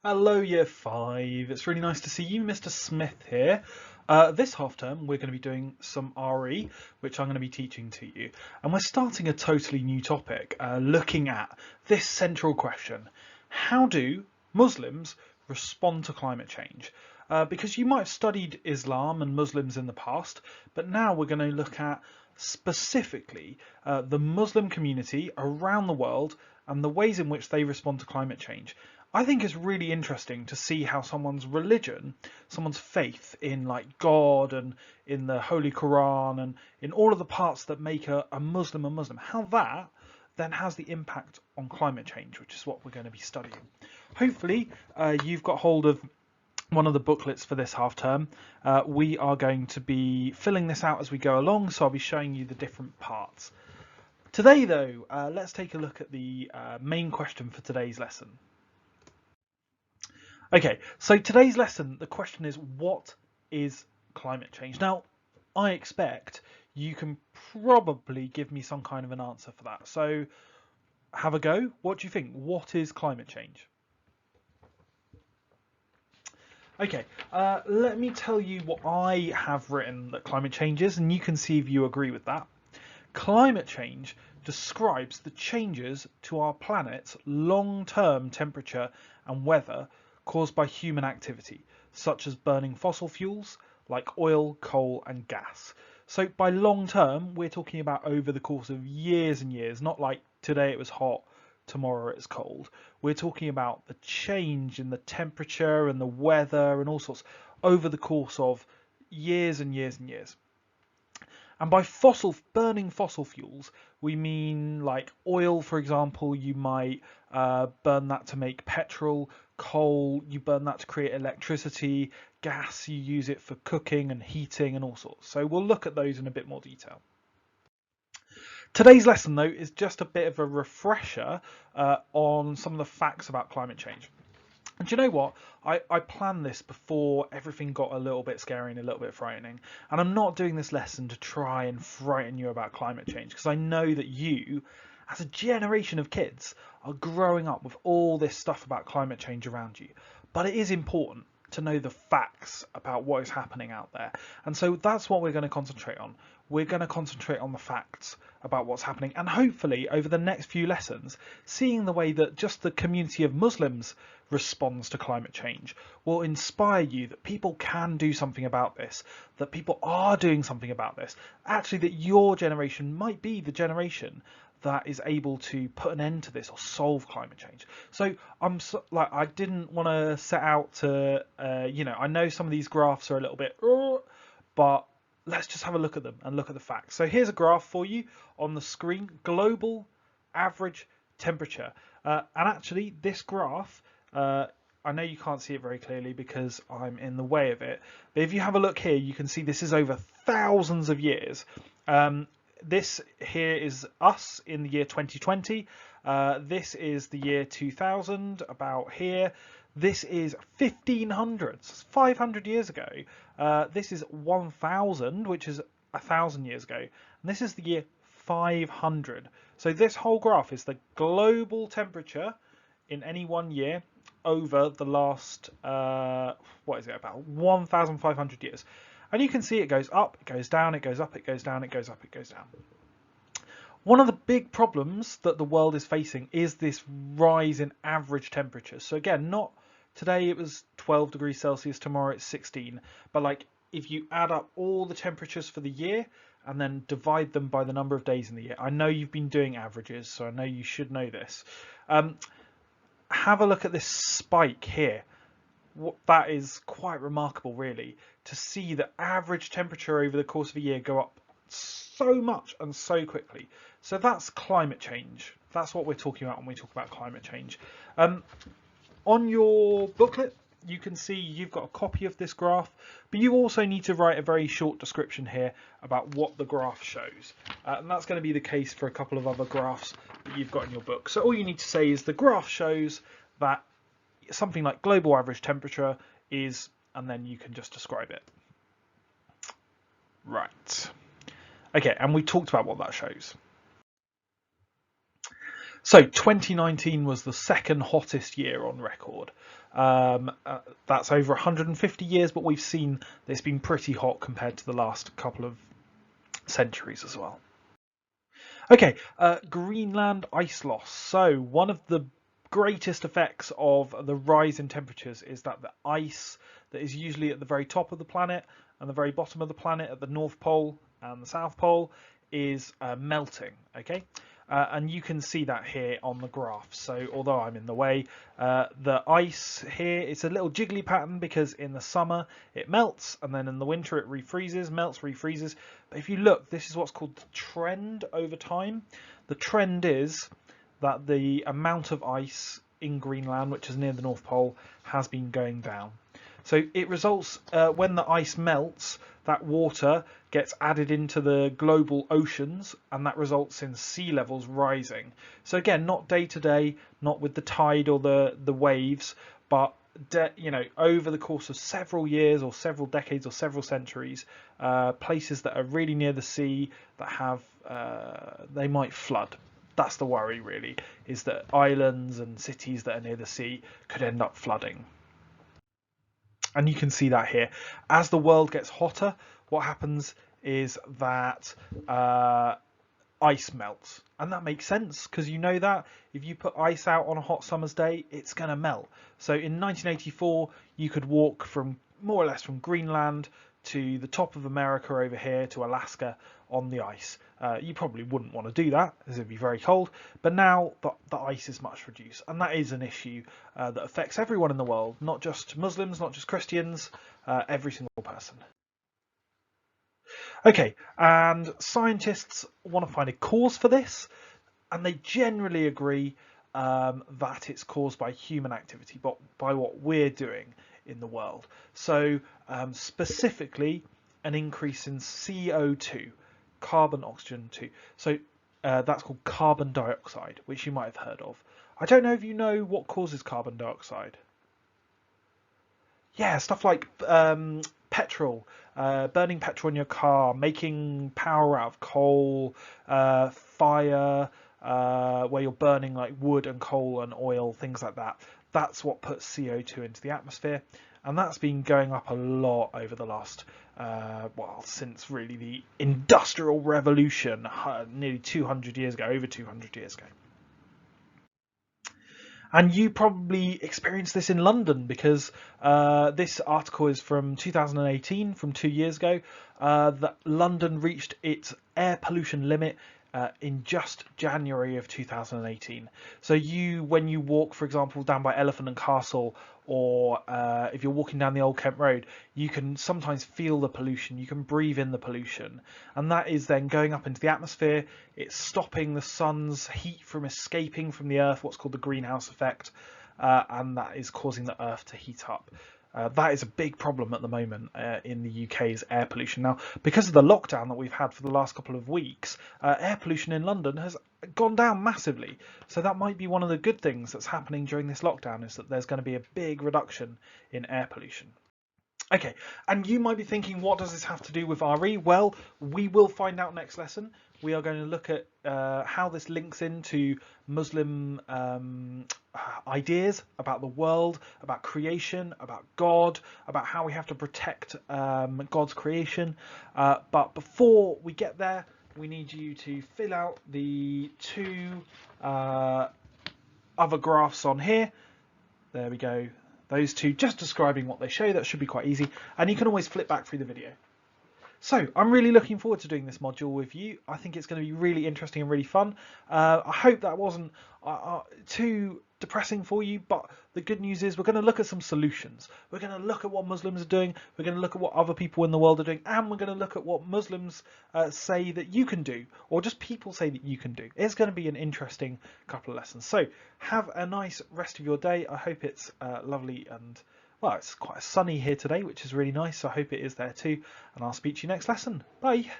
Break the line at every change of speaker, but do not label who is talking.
Hello, Year 5. It's really nice to see you, Mr. Smith here. This half term, we're going to be doing some RE, which I'm going to be teaching to you. And we're starting a totally new topic, looking at this central question. How do Muslims respond to climate change? Because you might have studied Islam and Muslims in the past, but now we're going to look at specifically the Muslim community around the world and the ways in which they respond to climate change. I think it's really interesting to see how someone's religion, someone's faith in like God and in the Holy Quran and in all of the parts that make a Muslim, how that then has the impact on climate change, which is what we're going to be studying. Hopefully, you've got hold of one of the booklets for this half term. We are going to be filling this out as we go along, so I'll be showing you the different parts. Today, though, let's take a look at the main question for today's lesson. Okay, so today's lesson, the question is, what is climate change? Now, I expect you can probably give me some kind of an answer for that. So have a go. What do you think? What is climate change? Okay, let me tell you what I have written that climate change is, and you can see if you agree with that. Climate change describes the changes to our planet's long-term temperature and weather caused by human activity, such as burning fossil fuels like oil, coal, and gas. So by long term, we're talking about over the course of years and years, not like today it was hot, tomorrow it's cold. We're talking about the change in the temperature and the weather and all sorts over the course of years and years and years. And by burning fossil fuels, we mean like oil, for example, you might burn that to make petrol, coal, you burn that to create electricity, gas, you use it for cooking and heating and all sorts. So we'll look at those in a bit more detail. Today's lesson, though, is just a bit of a refresher on some of the facts about climate change. And do you know what? I planned this before everything got a little bit scary and a little bit frightening. And I'm not doing this lesson to try and frighten you about climate change, because I know that you, as a generation of kids, are growing up with all this stuff about climate change around you. But it is important to know the facts about what is happening out there. And so that's what we're going to concentrate on. We're going to concentrate on the facts about what's happening, and hopefully over the next few lessons, seeing the way that just the community of Muslims responds to climate change will inspire you that people can do something about this, that people are doing something about this, actually that your generation might be the generation that is able to put an end to this or solve climate change. So I didn't want to set out to, I know some of these graphs are a little bit, but let's just have a look at them and look at the facts. So here's a graph for you on the screen: global average temperature. And actually, this graph, I know you can't see it very clearly because I'm in the way of it, but if you have a look here, you can see this is over thousands of years. This here is us in the year 2020. This is the year 2000, about here. This is 1500, 500 years ago. This is 1000, which is 1000 years ago. And this is the year 500. So this whole graph is the global temperature in any one year over the last, about 1,500 years. And you can see it goes up, it goes down, it goes up, it goes down, it goes up, it goes down. One of the big problems that the world is facing is this rise in average temperatures. So again, not today it was 12 degrees Celsius, tomorrow it's 16. But like if you add up all the temperatures for the year and then divide them by the number of days in the year, I know you've been doing averages, so I know you should know this. Have a look at this spike here. That is quite remarkable, really, to see the average temperature over the course of a year go up so much and so quickly. So that's climate change. That's what we're talking about when we talk about climate change. On your booklet, you can see you've got a copy of this graph, but you also need to write a very short description here about what the graph shows. And that's going to be the case for a couple of other graphs that you've got in your book. So all you need to say is the graph shows that something like global average temperature is, and then you can just describe it. Right. Okay, and we talked about what that shows. So 2019 was the second hottest year on record. That's over 150 years, but we've seen that it's been pretty hot compared to the last couple of centuries as well. Okay, Greenland ice loss. So one of the greatest effects of the rise in temperatures is that the ice that is usually at the very top of the planet and the very bottom of the planet at the North Pole and the South Pole is melting. Okay, and you can see that here on the graph. So although I'm in the way, the ice here, it's a little jiggly pattern because in the summer it melts and then in the winter it refreezes, melts, refreezes. But if you look, this is what's called the trend over time. The trend is that the amount of ice in Greenland, which is near the North Pole, has been going down. So it results when the ice melts, that water gets added into the global oceans, and that results in sea levels rising. So again, not day to day, not with the tide or the waves, but over the course of several years or several decades or several centuries, places that are really near the sea that have they might flood. That's the worry, really, is that islands and cities that are near the sea could end up flooding. And you can see that here. As the world gets hotter, what happens is that ice melts. And that makes sense, because you know that if you put ice out on a hot summer's day, it's going to melt. So in 1984, you could walk from more or less from Greenland to the top of America over here to Alaska on the ice. You probably wouldn't want to do that, as it'd be very cold. But now the ice is much reduced, and that is an issue that affects everyone in the world, not just Muslims, not just Christians, every single person. Okay, and scientists want to find a cause for this, and they generally agree that it's caused by human activity, but by what we're doing in the world. So specifically, an increase in CO2, carbon, oxygen, 2. So that's called carbon dioxide, which you might have heard of. I don't know if you know what causes carbon dioxide. Yeah, stuff like petrol, burning petrol in your car, making power out of coal, fire, where you're burning like wood and coal and oil, things like that. That's what puts CO2 into the atmosphere, and that's been going up a lot over the last, since really the Industrial Revolution, nearly 200 years ago, over 200 years ago. And you probably experienced this in London, because this article is from 2018, from 2 years ago, that London reached its air pollution limit in just January of 2018. So when you walk, for example, down by Elephant and Castle, or if you're walking down the Old Kent Road, you can sometimes feel the pollution, you can breathe in the pollution, and that is then going up into the atmosphere. It's stopping the sun's heat from escaping from the earth, what's called the greenhouse effect, and that is causing the earth to heat up. That is a big problem at the moment in the UK's air pollution. Now, because of the lockdown that we've had for the last couple of weeks, air pollution in London has gone down massively. So that might be one of the good things that's happening during this lockdown, is that there's going to be a big reduction in air pollution. Okay, and you might be thinking, what does this have to do with RE? Well, we will find out next lesson. We are going to look at how this links into Muslim ideas about the world, about creation, about God, about how we have to protect God's creation. But before we get there, we need you to fill out the two other graphs on here. There we go. Those two, just describing what they show. That should be quite easy, and you can always flip back through the video. So I'm really looking forward to doing this module with you. I think it's going to be really interesting and really fun. I hope that wasn't too depressing for you, but the good news is we're going to look at some solutions. We're going to look at what Muslims are doing, we're going to look at what other people in the world are doing, and we're going to look at what Muslims say that you can do, or just people say that you can do. It's going to be an interesting couple of lessons. So have a nice rest of your day. I hope it's lovely, and well, it's quite sunny here today, which is really nice. So I hope it is there too, and I'll speak to you next lesson. Bye.